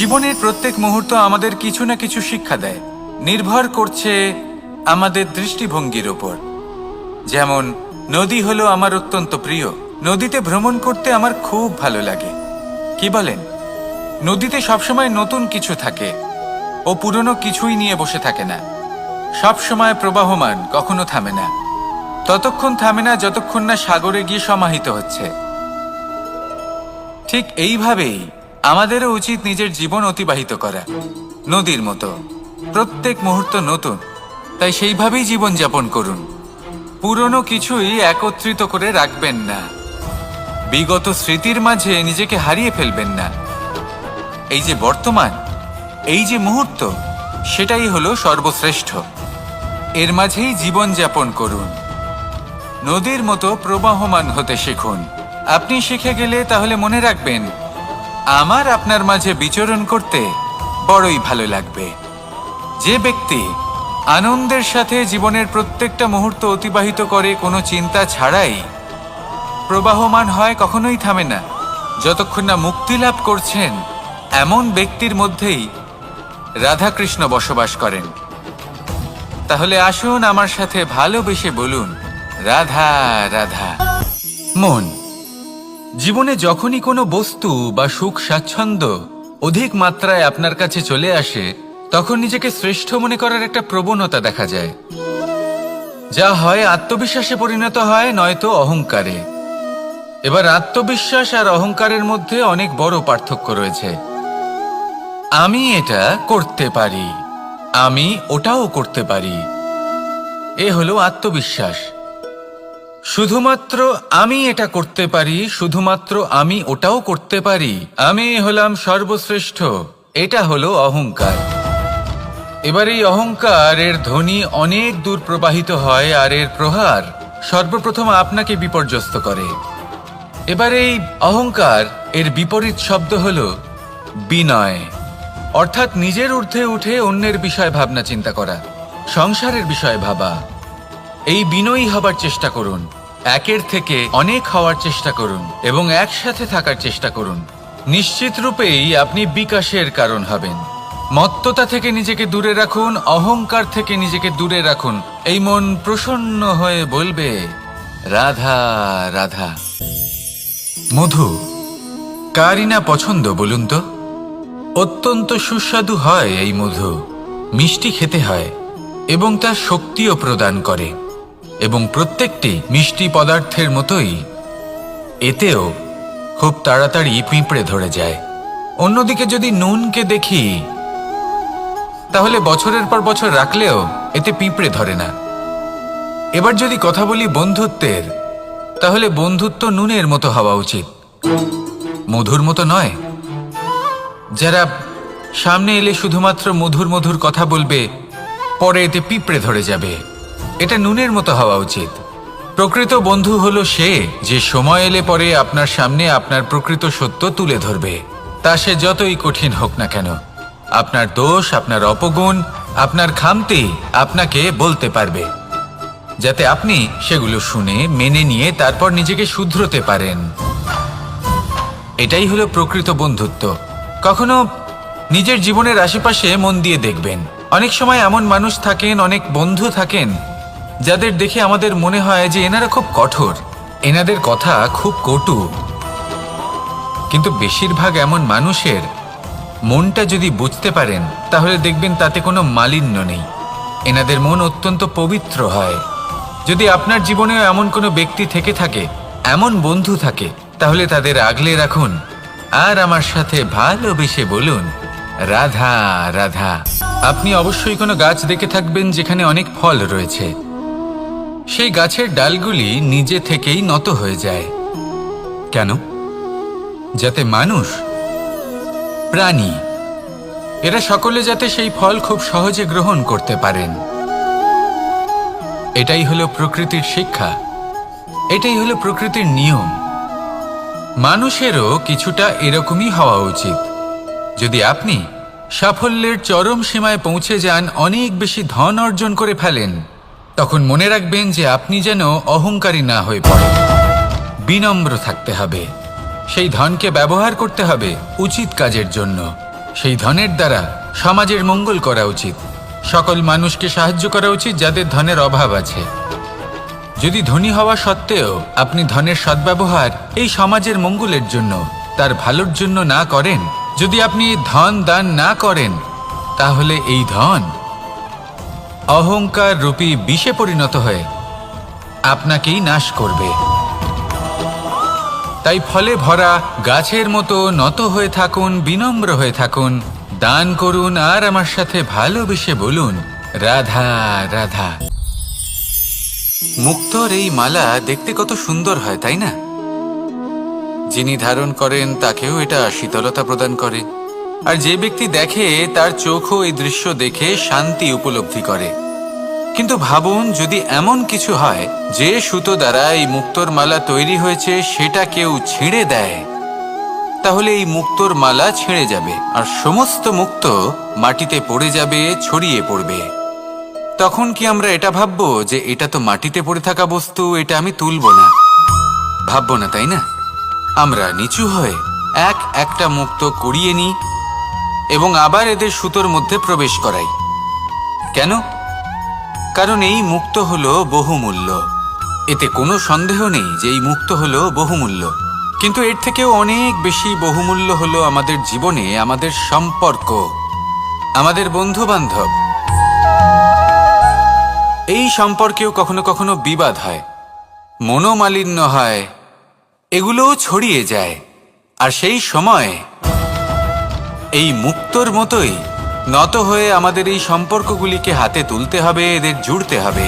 জীবনের প্রত্যেক মুহূর্ত আমাদের কিছু না কিছু শিক্ষা দেয়, নির্ভর করছে আমাদের দৃষ্টিভঙ্গির ওপর। যেমন নদী হলো আমার অত্যন্ত প্রিয়, নদীতে ভ্রমণ করতে আমার খুব ভালো লাগে। কি বলেন? নদীতে সবসময় নতুন কিছু থাকে, ও পুরনো কিছুই নিয়ে বসে থাকে না, সব সময় প্রবাহমান, কখনো থামে না। ততক্ষণ থামে না যতক্ষণ না সাগরে গিয়ে সমাহিত হচ্ছে। ঠিক এইভাবেই আমাদেরও উচিত নিজের জীবন অতিবাহিত করা, নদীর মতো। প্রত্যেক মুহূর্ত নতুন, তাই সেইভাবেই জীবন যাপন করুন। পুরনো কিছুই একত্রিত করে রাখবেন না, বিগত স্মৃতির মাঝে নিজেকে হারিয়ে ফেলবেন না। এই যে বর্তমান, এই যে মুহূর্ত, সেটাই হলো সর্বশ্রেষ্ঠ। এর মাঝেই জীবন যাপন করুন, নদীর মতো প্রবাহমান হতে শিখুন। আপনি শিখে গেলে তাহলে মনে রাখবেন, আমার আপনার মাঝে বিচরণ করতে বড়ই ভালো লাগবে। যে ব্যক্তি আনন্দের সাথে জীবনের প্রত্যেকটা মুহূর্ত অতিবাহিত করে কোনো চিন্তা ছাড়াই, প্রবাহমান হয়, কখনোই থামে না, যতক্ষণ না মুক্তি লাভ করছেন, এমন ব্যক্তির মধ্যেই রাধাকৃষ্ণ বসবাস করেন। তাহলে আসুন আমার সাথে ভালোবেসে বলুন, রাধা রাধা। মন, জীবনে যখনই কোনো বস্তু বা সুখ স্বাচ্ছন্দ্য অধিক মাত্রায় আপনার কাছে চলে আসে, তখন নিজেকে শ্রেষ্ঠ মনে করার একটা প্রবণতা দেখা যায়, যা হয় আত্মবিশ্বাসে পরিণত হয়, নয়তো অহংকারে। এবার আত্মবিশ্বাস আর অহংকারের মধ্যে অনেক বড় পার্থক্য রয়েছে। আমি এটা করতে পারি, আমি ওটাও করতে পারি, এ হলো আত্মবিশ্বাস। শুধুমাত্র আমি এটা করতে পারি, শুধুমাত্র আমি ওটাও করতে পারি, আমি হলাম সর্বশ্রেষ্ঠ, এটা হলো অহংকার। এবার এই অহংকার, এর ধ্বনি অনেক দূর প্রবাহিত হয়, আর এর প্রহার সর্বপ্রথম আপনাকে বিপর্যস্ত করে। এবার এই অহংকার, এর বিপরীত শব্দ হলো বিনয়, অর্থাৎ নিজের ঊর্ধ্বে উঠে অন্যের বিষয় ভাবনা চিন্তা করা, সংসারের বিষয় ভাবা। এই বিনয়ী হবার চেষ্টা করুন, একের থেকে অনেক হওয়ার চেষ্টা করুন এবং একসাথে থাকার চেষ্টা করুন। নিশ্চিত রূপেই আপনি বিকাশের কারণ হবেন। মত্ততা থেকে নিজেকে দূরে রাখুন, অহংকার থেকে নিজেকে দূরে রাখুন। এই মন প্রসন্ন হয়ে বলবে, রাধা রাধা। মধু কারই না পছন্দ বলুন তো? অত্যন্ত সুস্বাদু হয় এই মধু, মিষ্টি খেতে হয় এবং তা শক্তিও প্রদান করে। এবং প্রত্যেকটি মিষ্টি পদার্থের মতোই এতেও খুব তাড়াতাড়ি পিঁপড়ে ধরে যায়। অন্যদিকে যদি নুনকে দেখি, তাহলে বছরের পর বছর রাখলেও এতে পিঁপড়ে ধরে না। এবার যদি কথা বলি বন্ধুত্বের, তাহলে বন্ধুত্ব নুনের মতো হওয়া উচিত, মধুর মতো নয়। যারা সামনে এলে শুধুমাত্র মধুর মধুর কথা বলবে, পরে এতে পিঁপড়ে ধরে যাবে, এটা নুনের মতো হওয়া উচিত। প্রকৃত বন্ধু হলো সে, যে সময় এলে পরে আপনার সামনে আপনার প্রকৃত সত্য তুলে ধরবে, তা সে যতই কঠিন হোক না কেন। আপনার দোষ, আপনার অপগুণ, আপনার খামতি আপনাকে বলতে পারবে, যাতে আপনি সেগুলো শুনে মেনে নিয়ে তারপর নিজেকে শুধরোতে পারেন। এটাই হলো প্রকৃত বন্ধুত্ব। কখনো নিজের জীবনের আশেপাশে মন দিয়ে দেখবেন, অনেক সময় এমন মানুষ থাকেন, অনেক বন্ধু থাকেন, যাদের দেখে আমাদের মনে হয় যে এনারা খুব কঠোর, এনাদের কথা খুব কটু। কিন্তু বেশিরভাগ এমন মানুষের মনটা যদি বুঝতে পারেন, তাহলে দেখবেন তাতে কোনো মালিন্য নেই, এনাদের মন অত্যন্ত পবিত্র হয়। যদি আপনার জীবনেও এমন কোনো ব্যক্তি থেকে থাকে, এমন বন্ধু থাকে, তাহলে তাদের আগলে রাখুন আর আমার সাথে ভালোবেসে বলুন, রাধা রাধা। আপনি অবশ্যই কোনো গাছ দেখে থাকবেন যেখানে অনেক ফল রয়েছে। সেই গাছের ডালগুলি নিজে থেকেই নত হয়ে যায়। কেন? যাতে মানুষ, প্রাণী, এরা সকলে যাতে সেই ফল খুব সহজে গ্রহণ করতে পারেন। এটাই হলো প্রকৃতির শিক্ষা, এটাই হলো প্রকৃতির নিয়ম। মানুষেরও কিছুটা এরকমই হওয়া উচিত। যদি আপনি সাফল্যের চরম সীমায় পৌঁছে যান, অনেক বেশি ধন অর্জন করে ফেলেন, তখন মনে রাখবেন যে আপনি যেন অহংকারী না হয়ে পড়েন। বিনম্র থাকতে হবে, সেই ধনকে ব্যবহার করতে হবে উচিত কাজের জন্য। সেই ধনের দ্বারা সমাজের মঙ্গল করা উচিত। সকল মানুষকে সাহায্য করা উচিত যাদের ধনের অভাব আছে। যদি ধনী হওয়া সত্ত্বেও আপনি ধনের সদ্ব্যবহার এই সমাজের মঙ্গলের জন্য, তার ভালোর জন্য না করেন, যদি আপনি ধন দান না করেন, তাহলে এই ধন অহংকার রূপী বিষে পরিণত হয়ে আপনাকেই নাশ করবে। তাই ফলে ভরা গাছের মতো নত হয়ে থাকুন, বিনম্র হয়ে থাকুন, দান করুন আর আমার সাথে ভালোবেসে বলুন, রাধা রাধা। মুক্তোর এই মালা দেখতে কত সুন্দর হয়, তাই না? যিনি ধারণ করেন তাকেও এটা শীতলতা প্রদান করে, আর যে ব্যক্তি দেখে তার চোখও এই দৃশ্য দেখে শান্তি উপলব্ধি করে। কিন্তু ভাবুন, যদি এমন কিছু হয় যে সুতো দ্বারা এই মুক্তোর মালা তৈরি হয়েছে সেটা কেউ ছিঁড়ে দেয়, তাহলে এই মুক্তোর মালা ছিঁড়ে যাবে আর সমস্ত মুক্ত মাটিতে পড়ে যাবে, ছড়িয়ে পড়বে। তখন কি আমরা এটা ভাববো যে এটা তো মাটিতে পড়ে থাকা বস্তু, এটা আমি তুলব না? ভাববো না, তাই না? আমরা নিচু হয়ে একটা মুক্তো কুড়িয়ে নিই এবং আবার এদের সুতোর মধ্যে প্রবেশ করাই। কেন? কারণ এই মুক্তো হলো বহুমূল্য। এতে কোনো সন্দেহ নেই যে এই মুক্তো হলো বহুমূল্য। কিন্তু এর থেকেও অনেক বেশি বহুমূল্য হলো আমাদের জীবনে আমাদের সম্পর্ক, আমাদের বন্ধু বান্ধব। এই সম্পর্কেও কখনো কখনো বিবাদ হয়, মনোমালিন্য হয়, এগুলোও ছড়িয়ে যায়। আর সেই সময় এই মুক্তোর মতোই নত হয়ে আমাদের এই সম্পর্কগুলিকে হাতে তুলতে হবে, এদের জুড়তে হবে,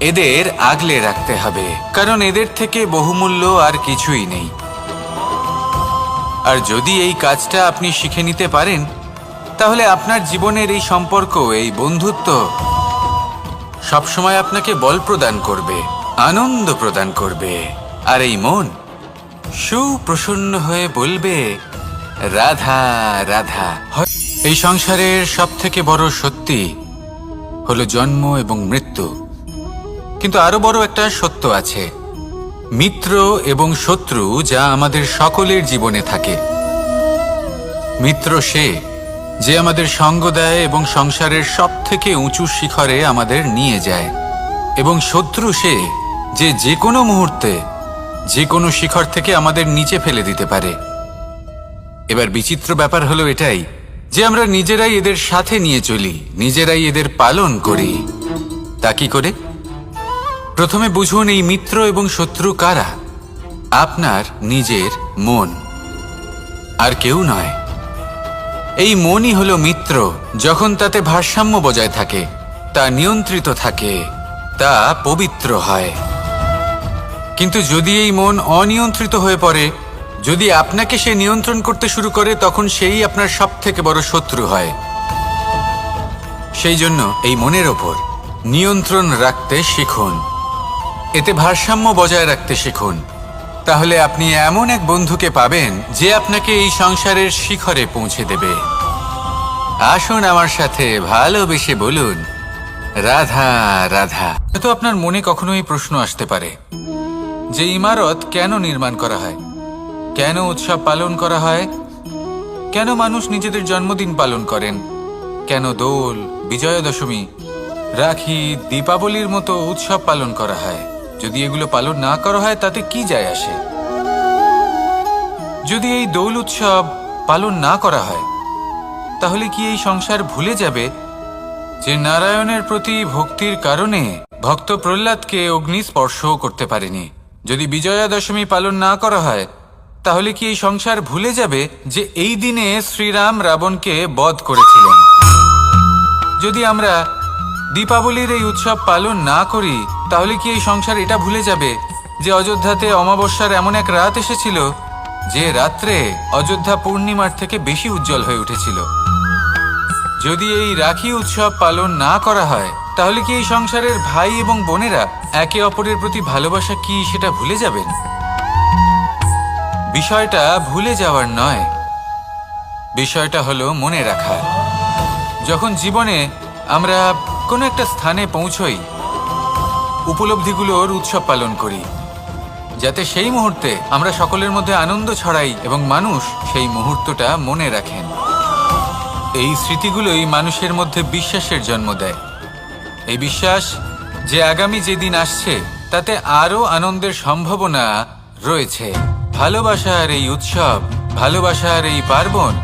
এদের আগলে রাখতে হবে, কারণ এদের থেকে বহুমূল্য আর কিছুই নেই। আর যদি এই কাজটা আপনি শিখে নিতে পারেন, তাহলে আপনার জীবনের এই সম্পর্ক, এই বন্ধুত্ব সবসময় আপনাকে বল প্রদান করবে, আনন্দ প্রদান করবে, আর এই মন সুপ্রসন্ন হয়ে বলবে, রাধা রাধা। এই সংসারের সব থেকে বড় সত্যি হলো জন্ম এবং মৃত্যু, কিন্তু আরো বড় একটা সত্য আছে, মিত্র এবং শত্রু, যা আমাদের সকলের জীবনে থাকে। মিত্র সে যে আমাদের সঙ্গ দেয় এবং সংসারের সব থেকে উঁচু শিখরে আমাদের নিয়ে যায়, এবং শত্রু সে যে যে কোনো মুহূর্তে যে কোনো শিখর থেকে আমাদের নিচে ফেলে দিতে পারে। এবার বিচিত্র ব্যাপার হলো এটাই যে আমরা নিজেরাই এদের সাথে নিয়ে চলি, নিজেরাই এদের পালন করি। তা কি করে? প্রথমে বুঝুন এই মিত্র এবং শত্রু কারা। আপনার নিজের মন, আর কেউ নয়। এই মনই হলো মিত্র যখন তাতে ভারসাম্য বজায় থাকে, তা নিয়ন্ত্রিত থাকে, তা পবিত্র হয়। কিন্তু যদি এই মন অনিয়ন্ত্রিত হয়ে পড়ে, যদি আপনাকে সে নিয়ন্ত্রণ করতে শুরু করে, তখন সেই আপনার সব থেকে বড় শত্রু হয়। সেই জন্য এই মনের ওপর নিয়ন্ত্রণ রাখতে শিখুন, এতে ভারসাম্য বজায় রাখতে শিখুন। তাহলে আপনি এমন এক বন্ধুকে পাবেন যে আপনাকে এই সংসারের শিখরে পৌঁছে দেবে। আসুন আমার সাথে ভালোবেসে বলুন, রাধা রাধা। তো আপনার মনে কখনো এই প্রশ্ন আসতে পারে যে ইমারত কেন নির্মাণ করা হয়, কেন উৎসব পালন করা হয়, কেন মানুষ নিজেদের জন্মদিন পালন করেন, কেন দোল, বিজয়া দশমী, রাখি, দীপাবলির মতো উৎসব পালন করা হয়? যদি এগুলো পালন না করা হয় তাতে কি যায় আসে? যদি এই দোল উৎসব পালন না করা হয়, তাহলে কি এই সংসার ভুলে যাবে যে নারায়ণের প্রতি ভক্তির কারণে ভক্ত প্রহ্লাদকে অগ্নি স্পর্শও করতে পারেনি? যদি বিজয়া দশমী পালন না করা হয়, তাহলে কি এই সংসার ভুলে যাবে যে এই দিনে শ্রীরাম রাবণকে বধ করেছিলেন? যদি আমরা দীপাবলির এই উৎসব পালন না করি, তাহলে কি এই সংসার এটা ভুলে যাবে যে অযোধ্যাতে অমাবস্যার এমন এক রাত এসেছিল যে রাত্রে অযোধ্যা পূর্ণিমার থেকে বেশি উজ্জ্বল হয়ে উঠেছিল? যদি এই রাখি উৎসব পালন না করা হয়, তাহলে কি এই সংসারের ভাই এবং বোনেরা একে অপরের প্রতি ভালোবাসা কি সেটা ভুলে যাবেন? বিষয়টা ভুলে যাওয়ার নয়, বিষয়টা হলো মনে রাখার। যখন জীবনে আমরা কোনো একটা স্থানে পৌঁছই, উপলব্ধিগুলোর উৎসব পালন করি, যাতে সেই মুহূর্তে আমরা সকলের মধ্যে আনন্দ ছড়াই এবং মানুষ সেই মুহূর্তটা মনে রাখেন। এই স্মৃতিগুলোই মানুষের মধ্যে বিশ্বাসের জন্ম দেয়। এই বিশ্বাস যে আগামী যেদিন আসছে তাতে আরও আনন্দের সম্ভাবনা রয়েছে। ভালোবাসার এই উৎসব, ভালোবাসার এই পার্বণ,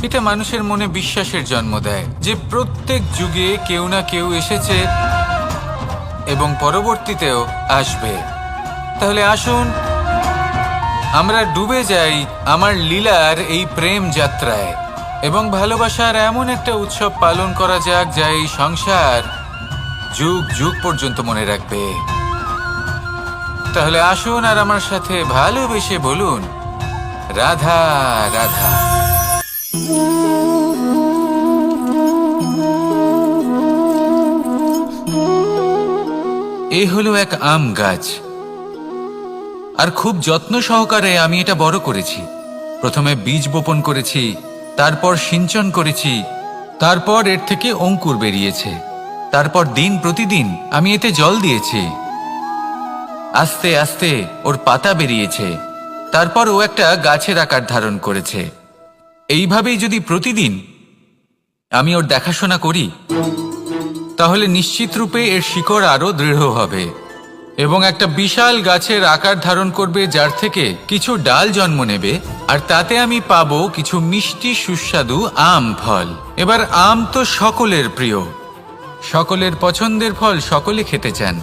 এটা মানুষের মনে বিশ্বাসের জন্ম দেয় যে প্রত্যেক যুগে কেউ না কেউ এসেছে এবং পরবর্তীতেও আসবে। তাহলে আসুন আমরা ডুবে যাই আমার লীলার এই প্রেম যাত্রায় এবং ভালোবাসার এমন একটা উৎসব পালন করা যাক যা এই সংসার যুগ যুগ পর্যন্ত মনে রাখবে। তাহলে আসুন আর আমার সাথে ভালোবেসে বলুন, রাধা রাধা। এই হলো এক আম গাছ, আর খুব যত্ন সহকারে আমি এটা বড় করেছি। প্রথমে বীজ বপন করেছি, তারপর সিঞ্চন করেছি, তারপর এর থেকে অঙ্কুর বেরিয়েছে, তারপর দিন প্রতিদিন আমি এতে জল দিয়েছি। আস্তে আস্তে ওর পাতা বেরিয়েছে, তারপর ও একটা গাছের আকার ধারণ করেছে। এইভাবেই যদি প্রতিদিন আমি ওর দেখাশোনা করি তাহলে নিশ্চিত রূপে এর শিকড় আরো দৃঢ় হবে এবং একটা বিশাল গাছের আকার ধারণ করবে, যার থেকে কিছু ডাল জন্ম নেবে, আর তাতে আমি পাবো কিছু মিষ্টি সুস্বাদু আম ফল। এবার আম তো সকলের প্রিয়, সকলের পছন্দের ফল, সকলে খেতে চান।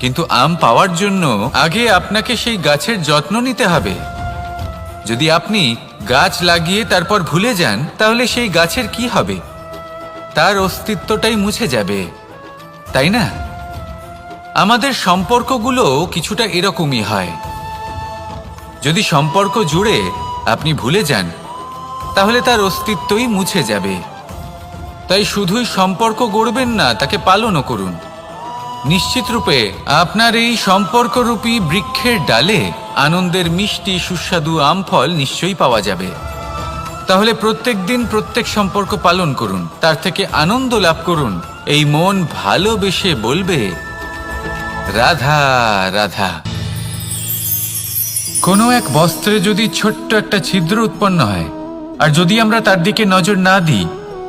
কিন্তু আম পাওয়ার জন্য আগে আপনাকে সেই গাছের যত্ন নিতে হবে। যদি আপনি গাছ লাগিয়ে তারপর ভুলে যান তাহলে সেই গাছের কি হবে? তার অস্তিত্বটাই মুছে যাবে, তাই না? আমাদের সম্পর্কগুলো কিছুটা এরকমই হয়। যদি সম্পর্ক জুড়ে আপনি ভুলে যান তাহলে তার অস্তিত্বই মুছে যাবে। তাই শুধুই সম্পর্ক গড়বেন না, তাকে পালনও করুন। নিশ্চিত রূপে আপনার এই সম্পর্করূপী বৃক্ষের ডালে আনন্দের মিষ্টি সুস্বাদু আম ফল নিশ্চয়ই পাওয়া যাবে। তাহলে প্রত্যেক দিন প্রত্যেক সম্পর্ক পালন করুন, তার থেকে আনন্দ লাভ করুন। এই মন ভালোবেসে বলবে, রাধা রাধা। কোনো এক বস্ত্রে যদি ছোট্ট একটা ছিদ্র উৎপন্ন হয়, আর যদি আমরা তার দিকে নজর না দিই,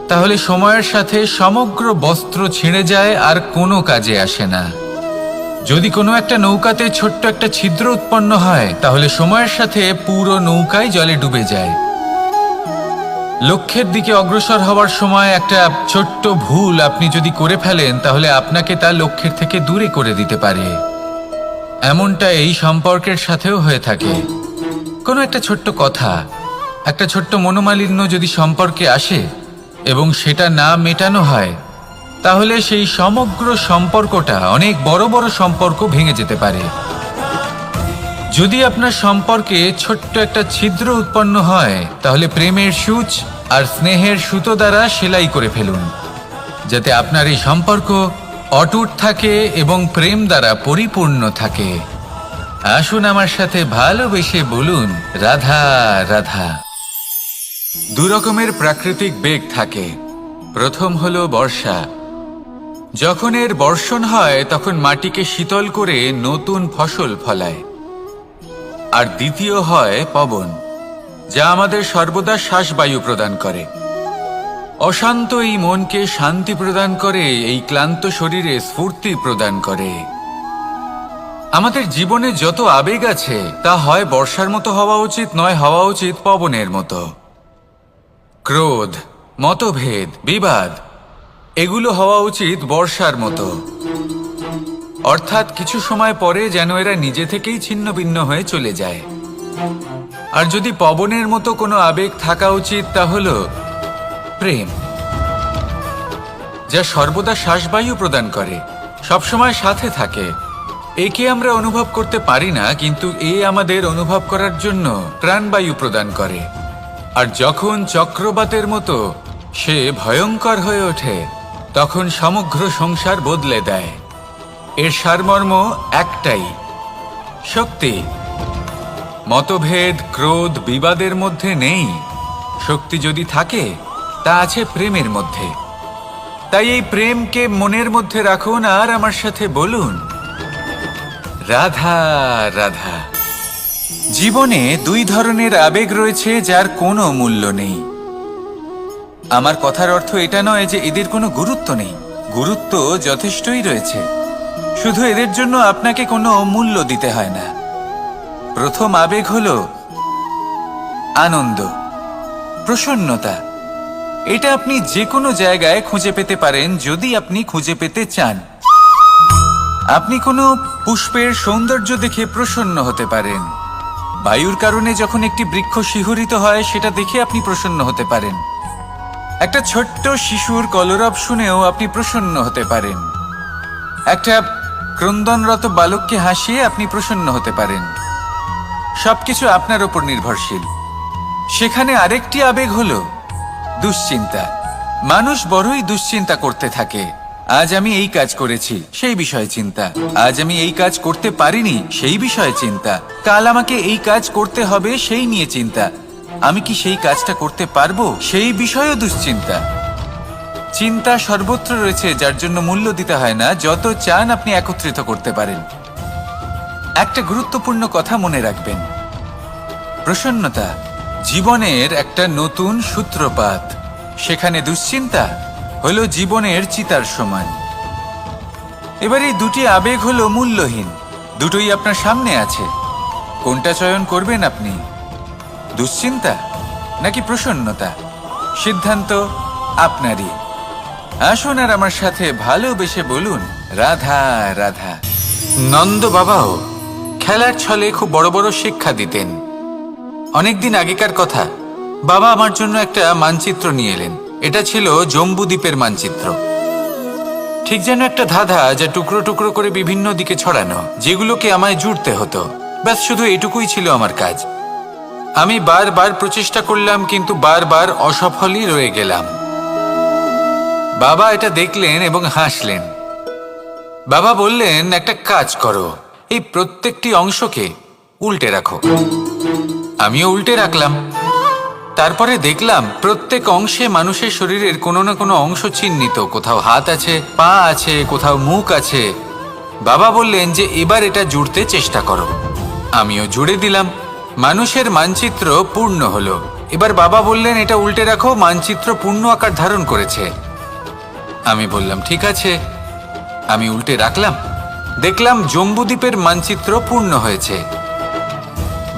তাহলে সময়ের সাথে সমগ্র বস্ত্র ছিঁড়ে যায় আর কোনো কাজে আসে না। যদি কোনো একটা নৌকাতে ছোট্ট একটা ছিদ্র উৎপন্ন হয়, তাহলে সময়ের সাথে পুরো নৌকাই জলে ডুবে যায়। লক্ষ্যের দিকে অগ্রসর হওয়ার সময় একটা ছোট্ট ভুল আপনি যদি করে ফেলেন, তাহলে আপনাকে তা লক্ষ্যের থেকে দূরে করে দিতে পারে। এমনটা এই সম্পর্কের সাথেও হয়ে থাকে। কোনো একটা ছোট্ট কথা, একটা ছোট্ট মনোমালিন্য যদি সম্পর্কে আসে এবং সেটা না মেটানো হয়, তাহলে সেই সমগ্র সম্পর্কটা, অনেক বড় বড় সম্পর্ক ভেঙে যেতে পারে। যদি আপনার সম্পর্কে ছোট্ট একটা ছিদ্র উৎপন্ন হয়, তাহলে প্রেমের সূচ আর স্নেহের সুতো দ্বারা সেলাই করে ফেলুন, যাতে আপনার এই সম্পর্ক অটুট থাকে এবং প্রেম দ্বারা পরিপূর্ণ থাকে। আসুন আমার সাথে ভালোবেসে বলুন, রাধা রাধা। দু রকমের প্রাকৃতিক বেগ থাকে। প্রথম হলো বর্ষা। যখন এর বর্ষণ হয় তখন মাটিকে শীতল করে নতুন ফসল ফলায়। আর দ্বিতীয় হয় পবন, যা আমাদের সর্বদা শ্বাসবায়ু প্রদান করে। অশান্ত এই মনকে শান্তি প্রদান করে, এই ক্লান্ত শরীরে স্ফূর্তি প্রদান করে। আমাদের জীবনে যত আবেগ আছে তা হয় বর্ষার মতো হওয়া উচিত, নয় হওয়া উচিত পবনের মতো। ক্রোধ, মতভেদ, বিবাদ, এগুলো হওয়া উচিত বর্ষার মতো। অর্থাৎ কিছু সময় পরে যেন এরা নিজে থেকেই ছিন্ন ভিন্ন হয়ে চলে যায়। আর যদি পবনের মতো কোনো আবেগ থাকা উচিত, তা হলো প্রেম, যা সর্বদা শ্বাসবায়ু প্রদান করে, সবসময় সাথে থাকে। একে আমরা অনুভব করতে পারি না, কিন্তু এ আমাদের অনুভব করার জন্য প্রাণবায়ু প্রদান করে। আর যখন চক্রবাতের মতো সে ভয়ঙ্কর হয়ে ওঠে, তখন সমগ্র সংসার বদলে দেয়। এর সারমর্ম একটাই, শক্তি। মতভেদ, ক্রোধ, বিবাদের মধ্যে নেই। শক্তি যদি থাকে, তা আছে প্রেমের মধ্যে। তাই এই প্রেমকে মনের মধ্যে রাখুন আর আমার সাথে বলুন, রাধা রাধা। জীবনে দুই ধরনের আবেগ রয়েছে যার কোনো মূল্য নেই। আমার কথার অর্থ এটা নয় যে এদের কোনো গুরুত্ব নেই। গুরুত্ব যথেষ্টই রয়েছে, শুধু এদের জন্য আপনাকে কোনো মূল্য দিতে হয় না। প্রথম আবেগ হলো আনন্দ, প্রসন্নতা। এটা আপনি যে কোনো জায়গায় খুঁজে পেতে পারেন যদি আপনি খুঁজে পেতে চান। আপনি কোনো পুষ্পের সৌন্দর্য দেখে প্রসন্ন হতে পারেন। বায়ুর কারণে যখন একটি বৃক্ষ শিহরিত হয় সেটা দেখে আপনি প্রসন্ন হতে পারেন। একটা ছোট্ট শিশুর কলরব শুনেও আপনি প্রসন্ন হতে পারেন। একটা ক্রন্দনরত বালককে হাসিয়ে আপনি প্রসন্ন হতে পারেন। সবকিছু আপনার উপর নির্ভরশীল। সেখানে আরেকটি আবেগ হলো দুশ্চিন্তা। মানুষ বড়ই দুশ্চিন্তা করতে থাকে। আজ আমি এই কাজ করেছি, সেই বিষয়ে চিন্তা। আজ আমি এই কাজ করতে পারিনি, সেই বিষয়ে চিন্তা। কাল আমাকে এই কাজ করতে হবে, সেই নিয়ে চিন্তা। আমি কি সেই কাজটা করতে পারবো, সেই বিষয়েও দুশ্চিন্তা। চিন্তা সর্বত্র রয়েছে, যার জন্য মূল্য দিতে হয় না। যত চান আপনি একত্রিত করতে পারেন। একটা গুরুত্বপূর্ণ কথা মনে রাখবেন, প্রসন্নতা জীবনের একটা নতুন সূত্রপাত। সেখানে দুশ্চিন্তা হলো জীবনের চিতার সমান। এবার এই দুটি আবেগ হলো মূল্যহীন, দুটোই আপনার সামনে আছে। কোনটা চয়ন করবেন আপনি, দুশ্চিন্তা নাকি প্রসন্নতা? সিদ্ধান্ত আপনারই। আসুন আর আমার সাথে ভালোবেসে বলুন, রাধা রাধা। নন্দ বাবাও খেলার ছলে খুব বড় বড় শিক্ষা দিতেন। অনেকদিন আগেকার কথা, বাবা আমার জন্য একটা মানচিত্র নিয়ে এলেন। এটা ছিল জম্বুদ্বীপের মানচিত্র। ঠিক যেন একটা ধাঁধা, যা টুকরো টুকরো করে বিভিন্ন দিকে ছড়ানো, যেগুলোকে আমায় জুড়তে হতো। ব্যাস শুধু এটুকুই ছিল আমার কাজ। আমি বারবার প্রচেষ্টা করলাম, কিন্তু বারবার অসফলই রয়ে গেলাম। বাবা এটা দেখলেন এবং হাসলেন। বাবা বললেন, একটা কাজ করো, এই প্রত্যেকটি অংশকে উল্টে রাখো। আমিও উল্টে রাখলাম। তারপরে দেখলাম প্রত্যেক অংশে মানুষের শরীরের কোনো না কোনো অংশ চিহ্নিত। কোথাও হাত আছে, পা আছে, কোথাও মুখ আছে। বাবা বললেন যে এবার এটা জুড়তে চেষ্টা করো। আমিও জুড়ে দিলাম। মানুষের মানচিত্র পূর্ণ হলো। এবার বাবা বললেন, এটা উল্টে রাখো, মানচিত্র পূর্ণ আকার ধারণ করেছে। আমি বললাম, ঠিক আছে। আমি উল্টে রাখলাম। দেখলাম জম্বুদ্বীপের মানচিত্র পূর্ণ হয়েছে।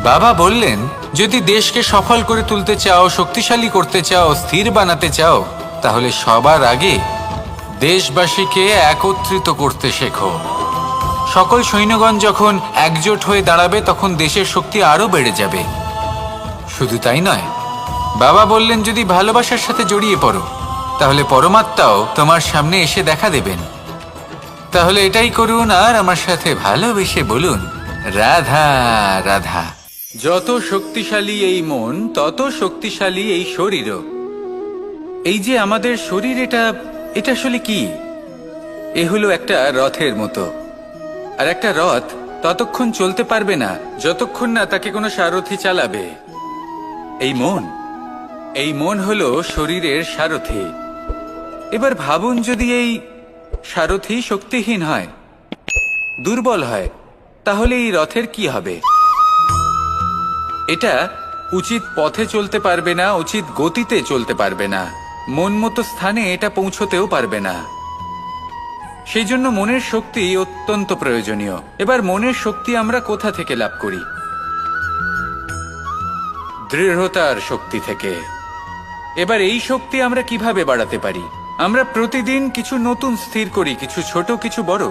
বাবা বললেন, যদি দেশকে সফল করে তুলতে চাও, শক্তিশালী করতে চাও, স্থির বানাতে চাও, তাহলে সবার আগে দেশবাসীকে একত্রিত করতে শেখো। সকল সৈন্যগণ যখন একজোট হয়ে দাঁড়াবে, তখন দেশের শক্তি আরো বেড়ে যাবে। শুধু তাই নয়, বাবা বললেন, যদি ভালোবাসার সাথে জড়িয়ে পড়ো, তাহলে পরমাত্মাও তোমার সামনে এসে দেখা দেবেন। তাহলে এটাই করুন আর আমার সাথে ভালোবেসে বলুন, রাধা রাধা। যত শক্তিশালী এই মন, তত শক্তিশালী এই শরীরও। এই যে আমাদের শরীর, এটা আসলে কি? এ হলো একটা রথের মতো। আর একটা রথ ততক্ষণ চলতে পারবে না যতক্ষণ না তাকে কোনো সারথি চালাবে। এই মন হলো শরীরের সারথি। এবার ভাবুন, যদি এই সারথি শক্তিহীন হয়, দুর্বল হয়, তাহলে এই রথের কি হবে? এটা উচিত পথে চলতে পারবে না, উচিত গতিতে চলতে পারবে না, মন মতো স্থানে এটা পৌঁছতেও পারবে না। সেই জন্য মনের শক্তি অত্যন্ত প্রয়োজনীয়। এবার মনের শক্তি আমরা কোথা থেকে লাভ করি? দৃঢ়তার শক্তি থেকে। এবার এই শক্তি আমরা কিভাবে বাড়াতে পারি? আমরা প্রতিদিন কিছু নতুন স্থির করি, কিছু ছোট, কিছু বড়।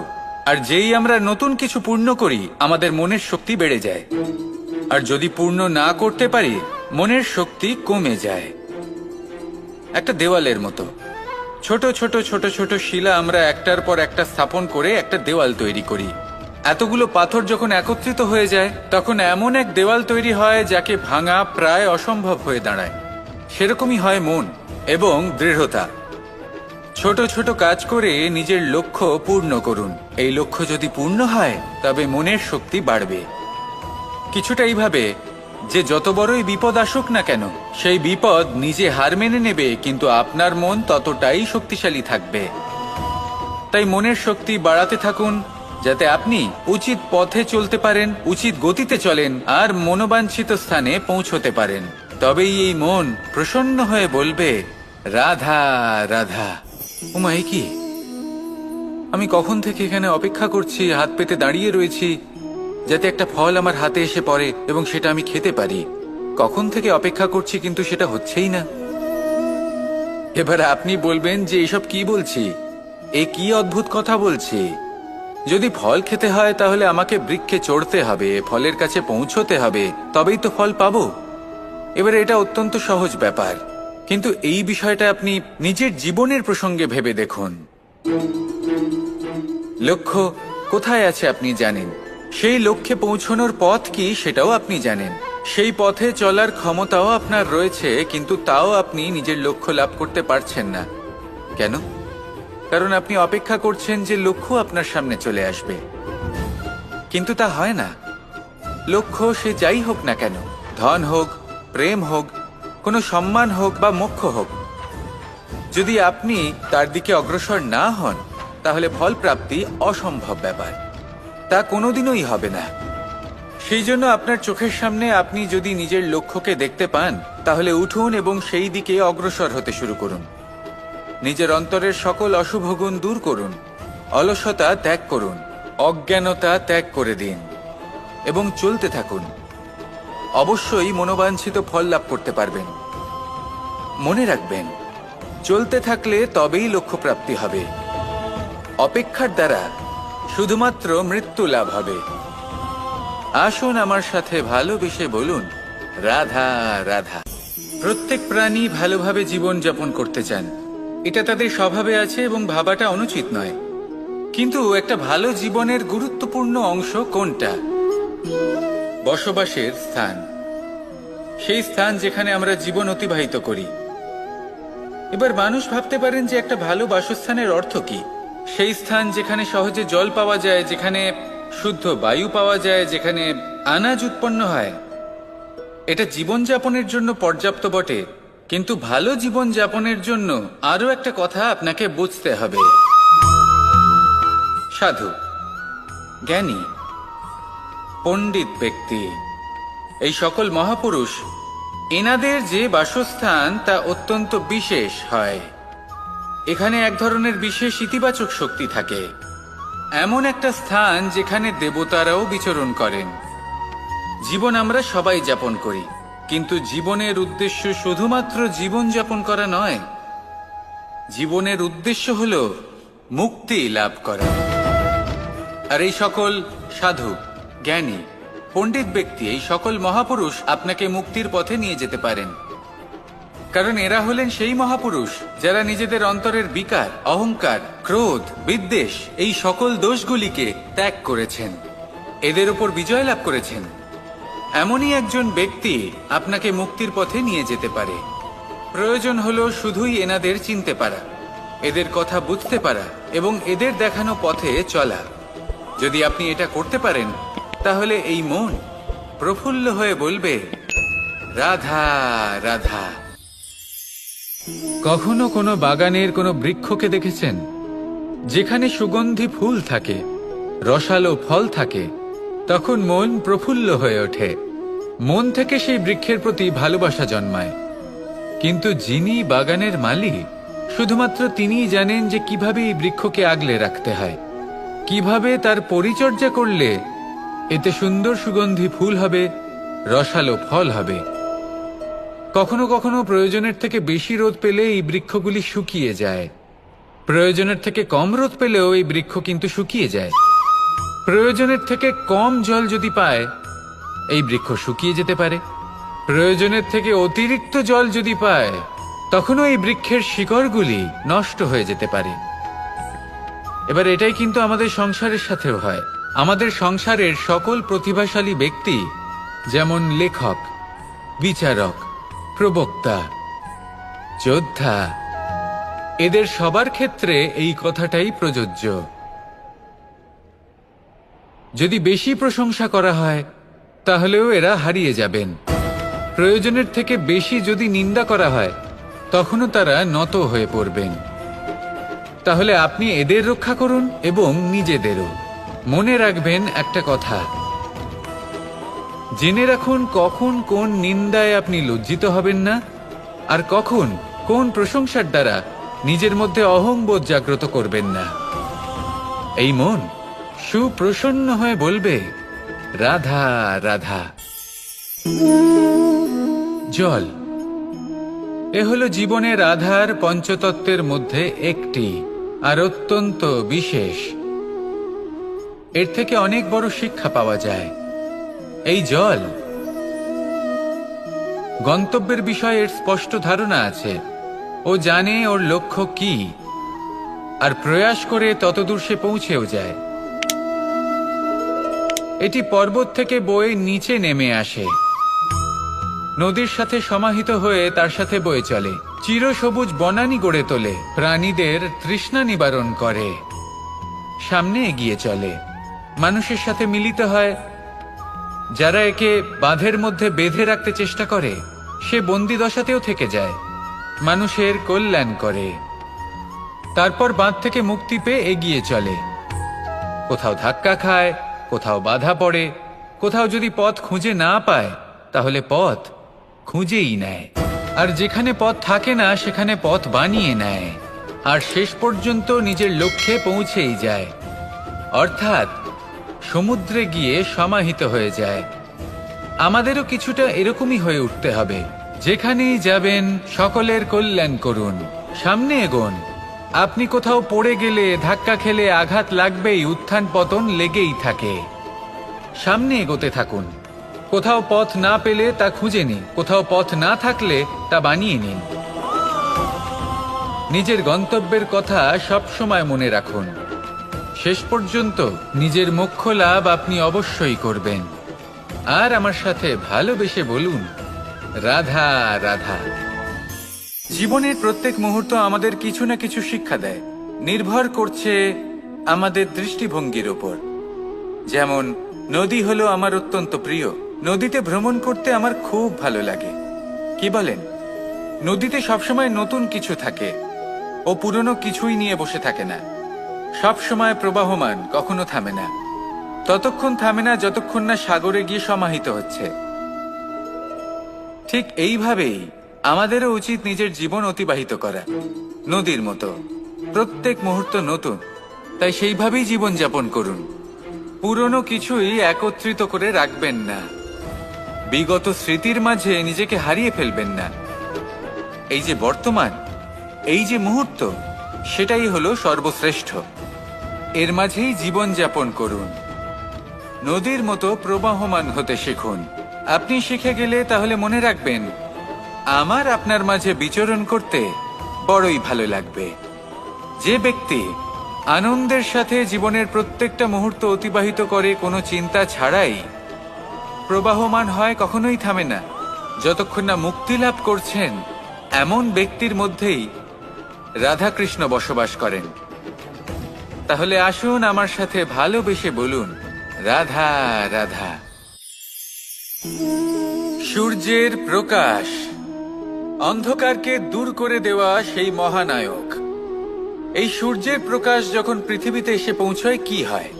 আর যেই আমরা নতুন কিছু পূর্ণ করি, আমাদের মনের শক্তি বেড়ে যায়। আর যদি পূর্ণ না করতে পারি, মনের শক্তি কমে যায়। একটা দেওয়ালের মতো ছোট ছোট ছোট ছোট শিলা আমরা একটার পর একটা স্থাপন করে একটা দেওয়াল তৈরি করি। এতগুলো পাথর যখন একত্রিত হয়ে যায়, তখন এমন এক দেওয়াল তৈরি হয় যাকে ভাঙা প্রায় অসম্ভব হয়ে দাঁড়ায়। সেরকমই হয় মন এবং দৃঢ়তা। ছোট ছোট কাজ করে নিজের লক্ষ্য পূর্ণ করুন। এই লক্ষ্য যদি পূর্ণ হয়, তবে মনের শক্তি বাড়বে। কিছুটা এইভাবে যে যত বড়ই বিপদ আসুক না কেন, সেই বিপদ নিজে হার মেনে নেবে, কিন্তু আপনার মন ততটাই শক্তিশালী থাকবে। তাই মনের শক্তি বাড়াতে থাকুন, যাতে আপনি উচিত পথে চলতে পারেন, উচিত গতিতে চলেন আর মনোবাঞ্ছিত স্থানে পৌঁছতে পারেন। তবেই এই মন প্রসন্ন হয়ে বলবে, রাধা রাধা। ওমা, এ কি? আমি কখন থেকে এখানে অপেক্ষা করছি, হাত পেতে দাঁড়িয়ে রয়েছি যাতে একটা ফল আমার হাতে এসে পড়ে এবং সেটা আমি খেতে পারি। কখন থেকে অপেক্ষা করছি, কিন্তু সেটা হচ্ছেই না। এবার আপনি বলবেন যে এসব কি বলছি, এ কি অদ্ভুত কথা বলছি। যদি ফল খেতে হয় তাহলে আমাকে বৃক্ষে চড়তে হবে, ফলের কাছে পৌঁছতে হবে, তবেই তো ফল পাবো। এবারে এটা অত্যন্ত সহজ ব্যাপার, কিন্তু এই বিষয়টা আপনি নিজের জীবনের প্রসঙ্গে ভেবে দেখুন। লক্ষ্য কোথায় আছে আপনি জানেন, সেই লক্ষ্যে পৌঁছানোর পথ কি সেটাও আপনি জানেন, সেই পথে চলার ক্ষমতাও আপনার রয়েছে, কিন্তু তাও আপনি নিজের লক্ষ্য লাভ করতে পারছেন না। কেন? কারণ আপনি অপেক্ষা করছেন যে লক্ষ্য আপনার সামনে চলে আসবে, কিন্তু তা হয় না। লক্ষ্য সে যাই হোক না কেন, ধন হোক, প্রেম হোক, কোনো সম্মান হোক বা মোক্ষ হোক, যদি আপনি তার দিকে অগ্রসর না হন তাহলে ফল প্রাপ্তি অসম্ভব ব্যাপার, তা কোনোদিনই হবে না। সেই জন্য আপনার চোখের সামনে আপনি যদি নিজের লক্ষ্যকে দেখতে পান তাহলে উঠুন এবং সেই দিকে অগ্রসর হতে শুরু করুন। নিজের অন্তরের সকল অশুভ গুণ দূর করুন, অলসতা ত্যাগ করুন, অজ্ঞানতা ত্যাগ করে দিন এবং চলতে থাকুন। অবশ্যই মনোবাঞ্ছিত ফল লাভ করতে পারবেন। মনে রাখবেন, চলতে থাকলে তবেই লক্ষ্য প্রাপ্তি হবে। অপেক্ষার দ্বারা শুধুমাত্র মৃত্যু লাভ হবে। আসুন আমার সাথে ভালোবেসে বলুন, রাধা রাধা। প্রত্যেক প্রাণী ভালোভাবে জীবন যাপন করতে চান, এটা তাদের স্বভাবে আছে এবং ভাবাটা অনুচিত নয়। কিন্তু একটা ভালো জীবনের গুরুত্বপূর্ণ অংশ কোনটা? বসবাসের স্থান, সেই স্থান যেখানে আমরা জীবন অতিবাহিত করি। এবার মানুষ ভাবতে পারেন যে একটা ভালো বাসস্থানের অর্থ কি? সেই স্থান যেখানে সহজে জল পাওয়া যায়, যেখানে শুদ্ধ বায়ু পাওয়া যায়, যেখানে আনাজ উৎপন্ন হয়। এটা জীবনযাপনের জন্য পর্যাপ্ত বটে, কিন্তু ভালো জীবনযাপনের জন্য আরও একটা কথা আপনাকে বুঝতে হবে। সাধু, জ্ঞানী, পণ্ডিত ব্যক্তি, এই সকল মহাপুরুষ, এনাদের যে বাসস্থান তা অত্যন্ত বিশেষ হয়। এখানে এক ধরনের বিশেষ ইতিবাচক শক্তি থাকে, এমন একটা স্থান যেখানে দেবতারাও বিচরণ করেন। জীবন আমরা সবাই যাপন করি, কিন্তু জীবনের উদ্দেশ্য শুধুমাত্র জীবন যাপন করা নয়। জীবনের উদ্দেশ্য হল মুক্তি লাভ করা। আর এই সকল সাধু, জ্ঞানী, পণ্ডিত ব্যক্তি, এই সকল মহাপুরুষ আপনাকে মুক্তির পথে নিয়ে যেতে পারেন, কারণ এরা হলেন সেই মহাপুরুষ যারা নিজেদের অন্তরের বিকার, অহংকার, ক্রোধ, বিদ্বেষ, এই সকল দোষগুলিকে ত্যাগ করেছেন, এদের উপর বিজয় লাভ করেছেন। এমনই একজন ব্যক্তি আপনাকে মুক্তির পথে নিয়ে যেতে পারে। প্রয়োজন হলো শুধুই এনাদের চিনতে পারা, এদের কথা বুঝতে পারা এবং এদের দেখানো পথে চলা। যদি আপনি এটা করতে পারেন তাহলে এই মন প্রফুল্ল হয়ে বলবে, রাধা রাধা। কখনো কোনো বাগানের কোনো বৃক্ষকে দেখেছেন যেখানে সুগন্ধি ফুল থাকে, রসালো ফল থাকে? তখন মন প্রফুল্ল হয়ে ওঠে, মন থেকে সেই বৃক্ষের প্রতি ভালোবাসা জন্মায়। কিন্তু যিনি বাগানের মালিক, শুধুমাত্র তিনিই জানেন যে কিভাবে এই বৃক্ষকে আগলে রাখতে হয়, কিভাবে তার পরিচর্যা করলে এতে সুন্দর সুগন্ধি ফুল হবে, রসালো ফল হবে। কখনো কখনো প্রয়োজনের থেকে বেশি রোদ পেলে এই বৃক্ষগুলি শুকিয়ে যায়, প্রয়োজনের থেকে কম রোদ পেলেও এই বৃক্ষ কিন্তু শুকিয়ে যায়। প্রয়োজনের থেকে কম জল যদি পায় এই বৃক্ষ শুকিয়ে যেতে পারে, প্রয়োজনের থেকে অতিরিক্ত জল যদি পায় তখনও এই বৃক্ষের শিকড়গুলি নষ্ট হয়ে যেতে পারে। এবার এটাই কিন্তু আমাদের সংসারের সাথেও হয়। আমাদের সংসারের সকল প্রতিভাশালী ব্যক্তি, যেমন লেখক, বিচারক, প্রবক্তা, যোদ্ধা, এদের সবার ক্ষেত্রে এই কথাটাই প্রযোজ্য। যদি বেশি প্রশংসা করা হয় তাহলেও এরা হারিয়ে যাবেন। প্রয়োজনের থেকে বেশি যদি নিন্দা করা হয় তখনও তারা নত হয়ে পড়বেন। তাহলে আপনি এদের রক্ষা করুন এবং নিজেদেরও। মনে রাখবেন একটা কথা, জেনে রাখুন কখন কোন নিন্দায় আপনি লজ্জিত হবেন না আর কখন কোন প্রশংসার দ্বারা নিজের মধ্যে অহংবোধ জাগ্রত করবেন না। এই মন সুপ্রসন্ন হয়ে বলবে, রাধা রাধা। জল এ হলো জীবনের আধার পঞ্চতত্ত্বের মধ্যে একটি, আর অত্যন্ত বিশেষ। এর থেকে অনেক বড় শিক্ষা পাওয়া যায়। এই জল গন্তব্যের বিষয়ে এর স্পষ্ট ধারণা আছে। ও জানে ওর লক্ষ্য কি, আর প্রয়াস করে ততদূর সে পৌঁছেও যায়। এটি পর্বত থেকে বয়ে নিচে নেমে আসে, নদীর সাথে সমাহিত হয়ে তার সাথে বয়ে চলে, চিরসবুজ বনানী গড়ে তোলে, প্রাণীদের তৃষ্ণা নিবারণ করে, সামনে এগিয়ে চলে, মানুষের সাথে মিলিত হয়। যারা একে বাঁধের মধ্যে বেঁধে রাখতে চেষ্টা করে, সে বন্দি দশাতেও থেকে যায়, মানুষের কল্যাণ করে। তারপর বাঁধ থেকে মুক্তি পেয়ে এগিয়ে চলে, কোথাও ধাক্কা খায়, কোথাও বাধা পড়ে, কোথাও যদি পথ খুঁজে না পায় তাহলে পথ খুঁজেই নেয়, আর যেখানে পথ থাকে না সেখানে পথ বানিয়ে নেয়, আর শেষ পর্যন্ত নিজের লক্ষ্যে পৌঁছেই যায়, অর্থাৎ সমুদ্রে গিয়ে সমাহিত হয়ে যায়। আমাদেরও কিছুটা এরকমই হয়ে উঠতে হবে। যেখানেই যাবেন সকলের কল্যাণ করুন, সামনে এগোন। আপনি কোথাও পড়ে গেলে, ধাক্কা খেলে আঘাত লাগবেই, উত্থান পতন লেগেই থাকে। সামনে এগোতে থাকুন। কোথাও পথ না পেলে তা খুঁজে নিন, কোথাও পথ না থাকলে তা বানিয়ে নিন। নিজের গন্তব্যের কথা সব সময় মনে রাখুন। শেষ পর্যন্ত নিজের মোক্ষ লাভ আপনি অবশ্যই করবেন। আর আমার সাথে ভালোবেসে বলুন, রাধা রাধা। জীবনের প্রত্যেক মুহূর্ত আমাদের কিছু না কিছু শিক্ষা দেয়, নির্ভর করছে আমাদের দৃষ্টিভঙ্গির ওপর। যেমন নদী হলো আমার অত্যন্ত প্রিয়, নদীতে ভ্রমণ করতে আমার খুব ভালো লাগে। কি বলেন? নদীতে সবসময় নতুন কিছু থাকে, ও পুরনো কিছুই নিয়ে বসে থাকে না, সব সময় প্রবাহমান, কখনো থামে না। ততক্ষণ থামে না যতক্ষণ না সাগরে গিয়ে সমাহিত হচ্ছে। ঠিক এইভাবেই আমাদেরও উচিত নিজের জীবন অতিবাহিত করা, নদীর মতো। প্রত্যেক মুহূর্ত নতুন, তাই সেইভাবেই জীবন যাপন করুন। পুরনো কিছুই একত্রিত করে রাখবেন না, বিগত স্মৃতির মাঝে নিজেকে হারিয়ে ফেলবেন না। এই যে বর্তমান, এই যে মুহূর্ত, সেটাই হলো সর্বশ্রেষ্ঠ। এর মাঝেই জীবন যাপন করুন, নদীর মতো প্রবাহমান হতে শিখুন। আপনি শিখে গেলে তাহলে মনে রাখবেন, আমার আপনার মাঝে বিচরণ করতে বড়ই ভালো লাগবে। যে ব্যক্তি আনন্দের সাথে জীবনের প্রত্যেকটা মুহূর্ত অতিবাহিত করে কোনো চিন্তা ছাড়াই, প্রবাহমান হয়, কখনোই থামে না, যতক্ষণ না মুক্তি লাভ করছেন, এমন ব্যক্তির মধ্যেই রাধাকৃষ্ণ বসবাস করেন। তাহলে আসুন আমার সাথে ভালোবেসে বলুন, রাধা রাধা। সূর্যের প্রকাশ অন্ধকারকে দূর করে দেওয়া সেই মহানায়ক। এই সূর্যের প্রকাশ যখন পৃথিবীতে এসে পৌঁছয়, কি হয়?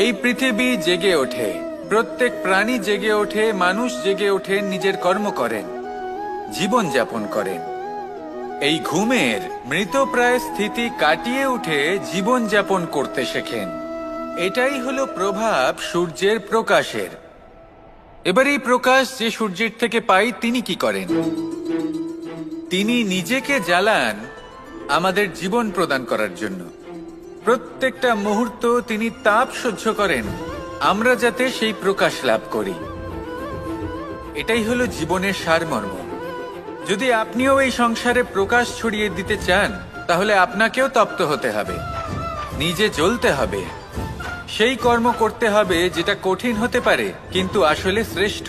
এই পৃথিবী জেগে ওঠে, প্রত্যেক প্রাণী জেগে ওঠে, মানুষ জেগে ওঠে, নিজের কর্ম করেন, জীবন যাপন করেন। এই ঘুমের মৃতপ্রায় স্থিতি কাটিয়ে উঠে জীবন যাপন করতে শেখেন। এটাই হলো প্রভাব সূর্যের প্রকাশের। এবার এই প্রকাশ যে সূর্যের থেকে পাই, তিনি কি করেন? তিনি নিজেকে জ্বালান আমাদের জীবন প্রদান করার জন্য। প্রত্যেকটা মুহূর্ত তিনি তাপ সহ্য করেন, আমরা যাতে সেই প্রকাশ লাভ করি। এটাই হলো জীবনের সারমর্ম। যদি আপনিও এই সংসারে প্রকাশ ছড়িয়ে দিতে চান, তাহলে আপনাকেও তপ্ত হতে হবে, নিজে জ্বলতে হবে, সেই কর্ম করতে হবে যেটা কঠিন হতে পারে কিন্তু আসলে শ্রেষ্ঠ।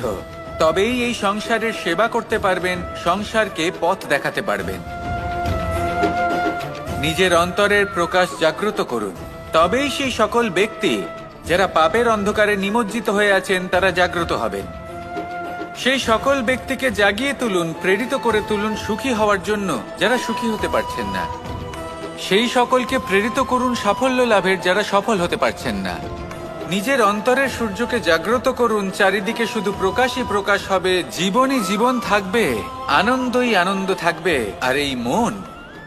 তবেই এই সংসারের সেবা করতে পারবেন, সংসারকে পথ দেখাতে পারবেন। নিজের অন্তরের প্রকাশ জাগ্রত করুন, তবেই সেই সকল ব্যক্তি যারা পাপের অন্ধকারে নিমজ্জিত হয়ে আছেন, তারা জাগ্রত হবেন। সেই সকল ব্যক্তিকে জাগিয়ে তুলুন, প্রেরিত করে তুলুন সুখী হওয়ার জন্য, যারা সুখী হতে পারছেন না। সেই সকলকে প্রেরিত করুন সাফল্য লাভের, যারা সফল হতে পারছেন না। নিজের অন্তরের সূর্যকে জাগ্রত করুন, চারিদিকে শুধু প্রকাশই প্রকাশ হবে, জীবনই জীবন থাকবে, আনন্দই আনন্দ থাকবে, আর এই মন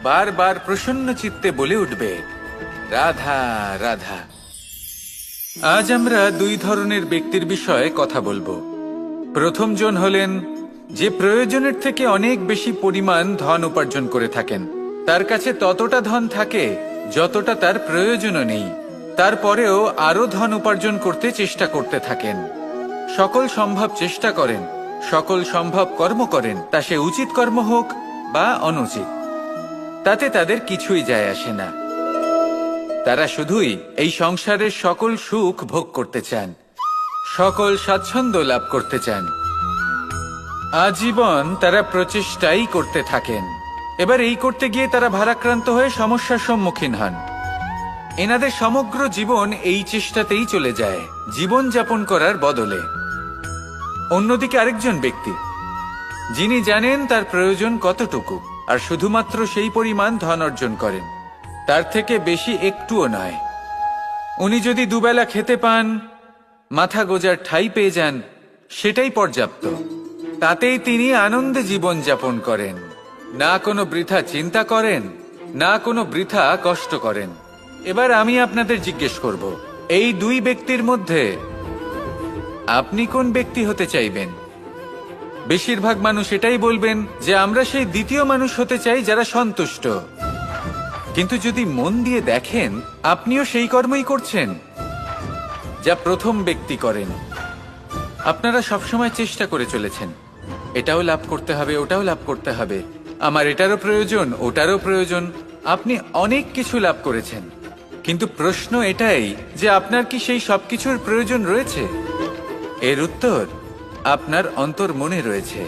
বারবার প্রসন্ন চিত্তে বলে উঠবে, রাধা রাধা। আজ আমরা দুই ধরনের ব্যক্তির বিষয়ে কথা বলবো। প্রথম জন হলেন যে প্রয়োজনের থেকে অনেক বেশি পরিমাণ ধন উপার্জন করে থাকেন। তার কাছে ততটা ধন থাকে যতটা তার প্রয়োজনও নেই, তারপরেও আরো ধন উপার্জন করতে চেষ্টা করতে থাকেন। সকল সম্ভব চেষ্টা করেন, সকল সম্ভব কর্ম করেন, তা সে উচিত কর্ম হোক বা অনুচিত, তাতে তাদের কিছুই যায় আসে না। তারা শুধুই এই সংসারের সকল সুখ ভোগ করতে চান, সকল স্বাচ্ছন্দ্য লাভ করতে চান। আজীবন তারা প্রচেষ্টাই করতে থাকেন। এবার এই করতে গিয়ে তারা ভারাক্রান্ত হয়ে সমস্যার সম্মুখীন হন। এনাদের সমগ্র জীবন এই চেষ্টাতেই চলে যায়, জীবন যাপন করার বদলে। অন্যদিকে আরেকজন ব্যক্তি, যিনি জানেন তার প্রয়োজন কতটুকু, আর শুধুমাত্র সেই পরিমাণ ধন অর্জন করেন, তার থেকে বেশি একটুও নয়। উনি যদি দুবেলা খেতে পান, মাথা গোজার ঠাঁই পেয়ে যান, সেটাই পর্যাপ্ত। তাতেই তিনি আনন্দে জীবন যাপন করেন, না কোনো বৃথা চিন্তা করেন, না কোনো বৃথা কষ্ট করেন। এবার আমি আপনাদের জিজ্ঞেস করব, এই দুই ব্যক্তির মধ্যে আপনি কোন ব্যক্তি হতে চাইবেন? বেশিরভাগ মানুষ এটাই বলবেন যে আমরা সেই দ্বিতীয় মানুষ হতে চাই যারা সন্তুষ্ট। কিন্তু যদি মন দিয়ে দেখেন, আপনিও সেই কর্মই করছেন যা প্রথম ব্যক্তি করেন। আপনারা সবসময় চেষ্টা করে চলেছেন, এটাও লাভ করতে হবে, ওটাও লাভ করতে হবে, আমার এটারও প্রয়োজন, ওটারও প্রয়োজন। আপনি অনেক কিছু লাভ করেছেন, কিন্তু প্রশ্ন এটাই যে আপনার কি সেই সবকিছুর প্রয়োজন রয়েছে? এর উত্তর আপনার অন্তর মনে রয়েছে।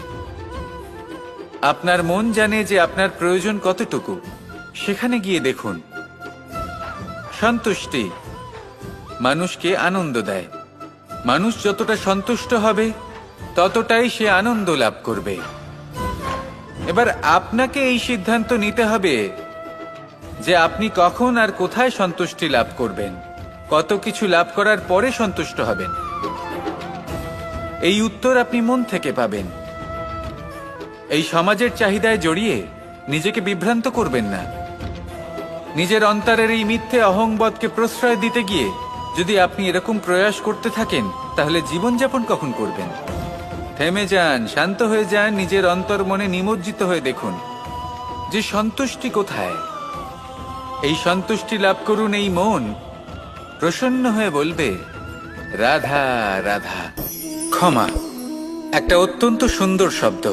আপনার মন জানে যে আপনার প্রয়োজন কতটুকু। সেখানে গিয়ে দেখুন। সন্তুষ্টি মানুষকে আনন্দ দেয়। মানুষ যতটা সন্তুষ্ট হবে, ততটাই সে আনন্দ লাভ করবে। এবার আপনাকে এই সিদ্ধান্ত নিতে হবে যে আপনি কখন আর কোথায় সন্তুষ্টি লাভ করবেন, কত কিছু লাভ করার পরে সন্তুষ্ট হবেন। এই উত্তর আপনি মন থেকে পাবেন। এই সমাজের চাহিদায় জড়িয়ে নিজেকে বিভ্রান্ত করবেন না। নিজের অন্তরের এই মিথ্যে অহংবোধকে প্রশ্রয় দিতে গিয়ে যদি আপনি এরকম প্রয়াস করতে থাকেন, তাহলে জীবনযাপন কখন করবেন? থেমে যান, শান্ত হয়ে যান, নিজের অন্তর মনে নিমজ্জিত হয়ে দেখুন যে সন্তুষ্টি কোথায়। এই সন্তুষ্টি লাভ করুন। এই মন প্রসন্ন হয়ে বলবে, রাধা রাধা। ক্ষমা একটা অত্যন্ত সুন্দর শব্দ,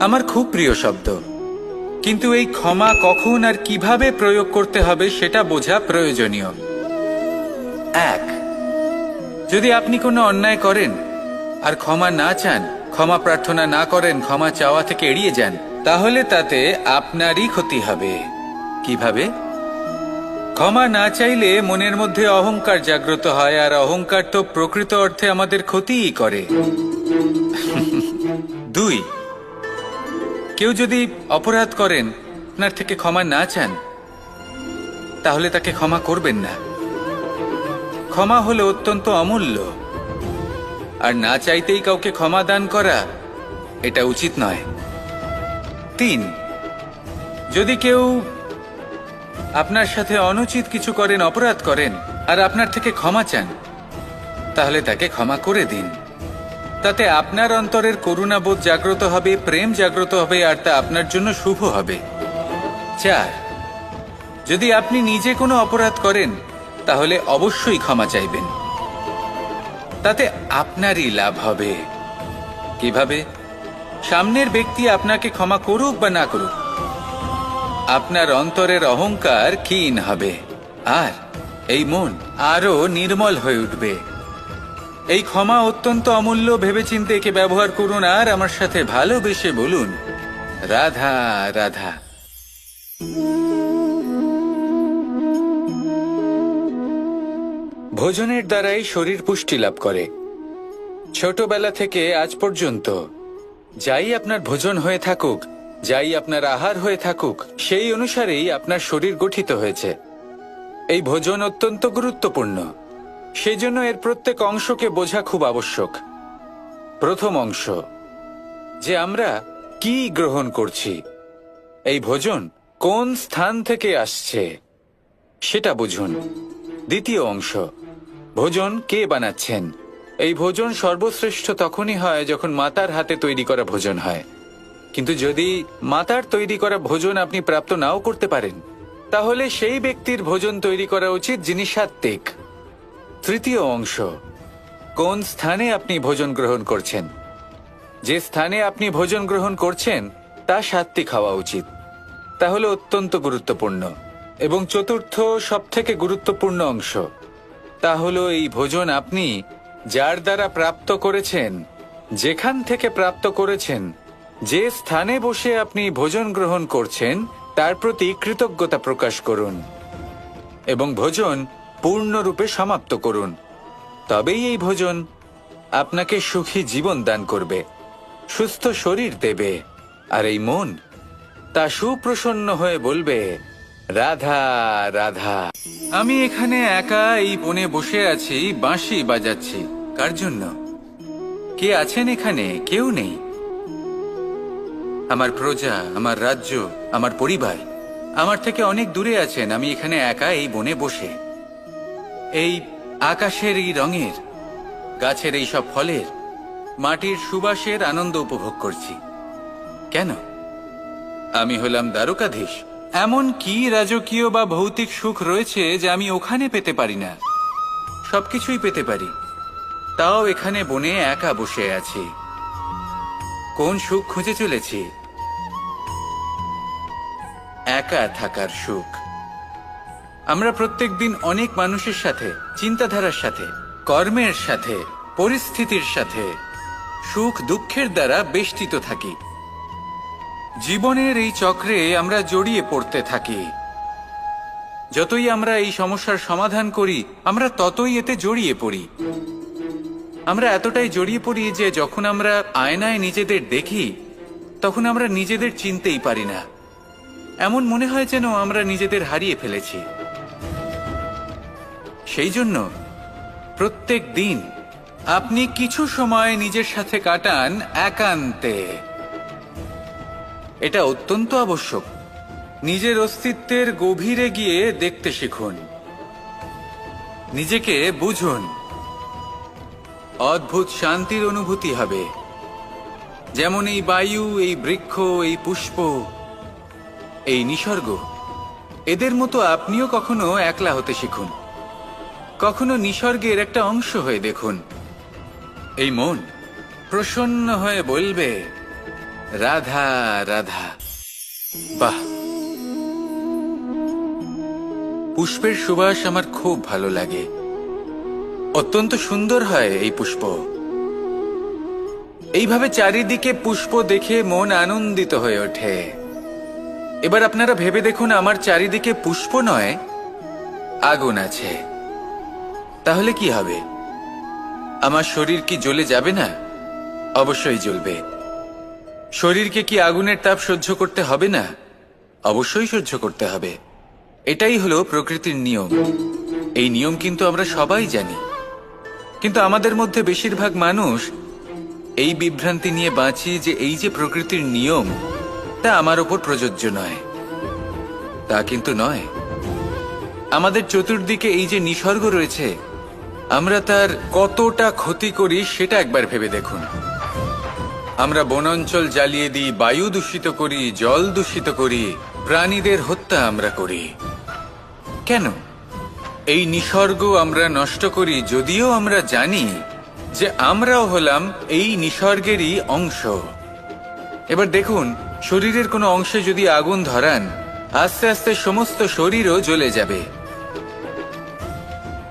আমার খুব প্রিয় শব্দ, কিন্তু এই ক্ষমা কখন আর কিভাবে প্রয়োগ করতে হবে সেটা বোঝা প্রয়োজনীয়। এক, যদি আপনি কোনো অন্যায় করেন আর ক্ষমা না চান, ক্ষমা প্রার্থনা না করেন, ক্ষমা চাওয়া থেকে এড়িয়ে যান, তাহলে তাতে আপনারই ক্ষতি হবে। কিভাবে? ক্ষমা না চাইলে মনের মধ্যে অহংকার জাগ্রত হয়, আর অহংকার তো প্রকৃত অর্থে আমাদের ক্ষতিই করে। দুই, কেউ যদি অপরাধ করেন, আপনার থেকে ক্ষমা না চান, তাহলে তাকে ক্ষমা করবেন না। ক্ষমা হলো অত্যন্ত অমূল্য, আর না চাইতেই কাউকে ক্ষমা দান করা এটা উচিত নয়। তিন, যদি কেউ আপনার সাথে অনুচিত কিছু করেন, অপরাধ করেন, আর আপনার থেকে ক্ষমা চান, তাহলে তাকে ক্ষমা করে দিন। তাতে আপনার অন্তরের করুণাবোধ জাগ্রত হবে, প্রেম জাগ্রত হবে, আর তা আপনার জন্য শুভ হবে। চার, যদি আপনি নিজে কোনো অপরাধ করেন, তাহলে অবশ্যই ক্ষমা চাইবেন। তাতে আপনারই লাভ হবে। কিভাবে? সামনের ব্যক্তি আপনাকে ক্ষমা করুক বা না করুক, আপনার অন্তরের অহংকার ক্ষীণ হবে, আর এই মন আরো নির্মল হয়ে উঠবে। এই ক্ষমা অত্যন্ত অমূল্য, ভেবেচিন্তে একে ব্যবহার করুন, আর আমার সাথে ভালোবেসে বলুন, রাধা রাধা। ভোজনের দ্বারাই শরীর পুষ্টি লাভ করে। ছোটবেলা থেকে আজ পর্যন্ত যাই আপনার ভোজন হয়ে থাকুক, যাই আপনার আহার হয়ে থাকুক, সেই অনুসারেই আপনার শরীর গঠিত হয়েছে। এই ভোজন অত্যন্ত গুরুত্বপূর্ণ। সেজন্য এর প্রত্যেক অংশকে বোঝা খুব আবশ্যক। প্রথম অংশ, যে আমরা কি গ্রহণ করছি, এই ভোজন কোন স্থান থেকে আসছে সেটা বুঝুন। দ্বিতীয় অংশ, ভোজন কে বানাচ্ছেন। এই ভোজন সর্বশ্রেষ্ঠ তখনই হয় যখন মাতার হাতে তৈরি করা ভোজন হয়। কিন্তু যদি মাতার তৈরি করা ভোজন আপনি প্রাপ্ত নাও করতে পারেন, তাহলে সেই ব্যক্তির ভোজন তৈরি করা উচিত যিনি সাত্ত্বিক। তৃতীয় অংশ, কোন স্থানে আপনি ভোজন গ্রহণ করছেন। যে স্থানে আপনি ভোজন গ্রহণ করছেন তা সাত্ত্বিক হওয়া উচিত। তাহলে অত্যন্ত গুরুত্বপূর্ণ। এবং চতুর্থ সবথেকে গুরুত্বপূর্ণ অংশ, তা হলো এই ভোজন আপনি যার দ্বারা প্রাপ্ত করেছেন, যেখান থেকে প্রাপ্ত করেছেন, যে স্থানে বসে আপনি ভোজন গ্রহণ করছেন তার প্রতি কৃতজ্ঞতা প্রকাশ করুন এবং ভোজন পূর্ণরূপে সমাপ্ত করুন। তবেই এই ভোজন আপনাকে সুখী জীবন দান করবে, সুস্থ শরীর দেবে, আর এই মন তা সুপ্রসন্ন হয়ে বলবে, রাধা রাধা। আমি এখানে একা এই বনে বসে আছি, বাঁশি বাজাচ্ছি। কার জন্য? কে আছেন এখানে? কেউ নেই। আমার প্রজা, আমার রাজ্য, আমার পরিবার আমার থেকে অনেক দূরে আছেন। আমি এখানে একা এই বনে বসে এই আকাশের এই রঙের, গাছের এই সব ফলের, মাটির সুবাসের আনন্দ উপভোগ করছি। কেন? আমি হলাম দ্বারকাধীশ। এমন কি রাজকীয় বা ভৌতিক সুখ রয়েছে যা আমি ওখানে পেতে পারি না? সবকিছুই পেতে পারি, তাও এখানে বনে একা বসে আছি। কোন সুখ খুঁজে চলেছি? একা থাকার সুখ। আমরা প্রত্যেকদিন অনেক মানুষের সাথে, চিন্তাধারার সাথে, কর্মের সাথে, পরিস্থিতির সাথে, সুখ দুঃখের দ্বারা বেষ্টিত থাকি। জীবনের এই চক্রে আমরা জড়িয়ে পড়তে থাকি। যতই আমরা এই সমস্যার সমাধান করি, আমরা ততই এতে জড়িয়ে পড়ি। আমরা এতটাই জড়িয়ে পড়ি যে যখন আমরা আয়নায় নিজেদের দেখি, তখন আমরা নিজেদের চিনতেই পারি না। এমন মনে হয় যেন আমরা নিজেদের হারিয়ে ফেলেছি। সেই জন্য প্রত্যেক দিন আপনি কিছু সময় নিজের সাথে কাটান একান্তে। এটা অত্যন্ত আবশ্যক। নিজের অস্তিত্বের গভীরে গিয়ে দেখতে শিখুন, নিজেকে বুঝুন। অদ্ভুত শান্তির অনুভূতি হবে। যেমন এই বায়ু, এই বৃক্ষ, এই পুষ্প, এই নিসর্গ, এদের মতো আপনিও কখনো একলা হতে শিখুন। কখনো নিসর্গের একটা অংশ হয়ে দেখুন। এই মন প্রসন্ন হয়ে বলবে, রাধা রাধা। বাহ, পুষ্পের সুবাস আমার খুব ভালো লাগে। অত্যন্ত সুন্দর হয় এই পুষ্প। এইভাবে চারিদিকে পুষ্প দেখে মন আনন্দিত হয়ে ওঠে। এবার আপনারা ভেবে দেখুন, আমার চারিদিকে পুষ্প নয়, আগুন আছে। তাহলে কি হবে? আমার শরীর কি জ্বলে যাবে না? অবশ্যই জ্বলবে। শরীরকে কি আগুনের তাপ সহ্য করতে হবে না? অবশ্যই সহ্য করতে হবে। এটাই হলো প্রকৃতির নিয়ম। এই নিয়ম কিন্তু আমরা সবাই জানি, কিন্তু আমাদের মধ্যে বেশিরভাগ মানুষ এই বিভ্রান্তি নিয়ে বাঁচি যে এই যে প্রকৃতির নিয়ম, তা আমার ওপর প্রযোজ্য নয়। তা কিন্তু নয়। আমাদের চতুর্দিকে এই যে নিসর্গ রয়েছে, আমরা তার কতটা ক্ষতি করি সেটা একবার ভেবে দেখুন। আমরা বনাঞ্চল জ্বালিয়ে দিই, বায়ু দূষিত করি, জল দূষিত করি, প্রাণীদের হত্যা আমরা করি। কেন? এই নিসর্গ আমরা নষ্ট করি, যদিও আমরা জানি যে আমরাও হলাম এই নিসর্গেরই অংশ। এবার দেখুন, শরীরের কোনো অংশে যদি আগুন ধরান, আস্তে আস্তে সমস্ত শরীরও জ্বলে যাবে।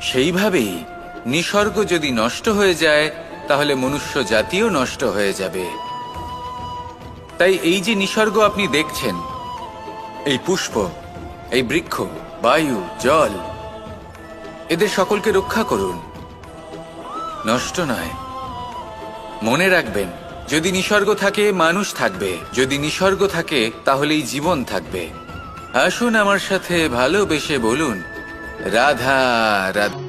সেইভাবেই নিসর্গ যদি নষ্ট হয়ে যায়, তাহলে মনুষ্য জাতিও নষ্ট হয়ে যাবে। তাই এই যে নিসর্গ আপনি দেখছেন, এই পুষ্প, এই বৃক্ষ, বায়ু, জল, এদের সকলকে রক্ষা করুন, নষ্ট নয়। মনে রাখবেন, যদি নিসর্গ থাকে মানুষ থাকবে, যদি নিসর্গ থাকে তাহলেই জীবন থাকবে। আসুন আমার সাথে ভালোবেসে বলুন, রাধা রাধা।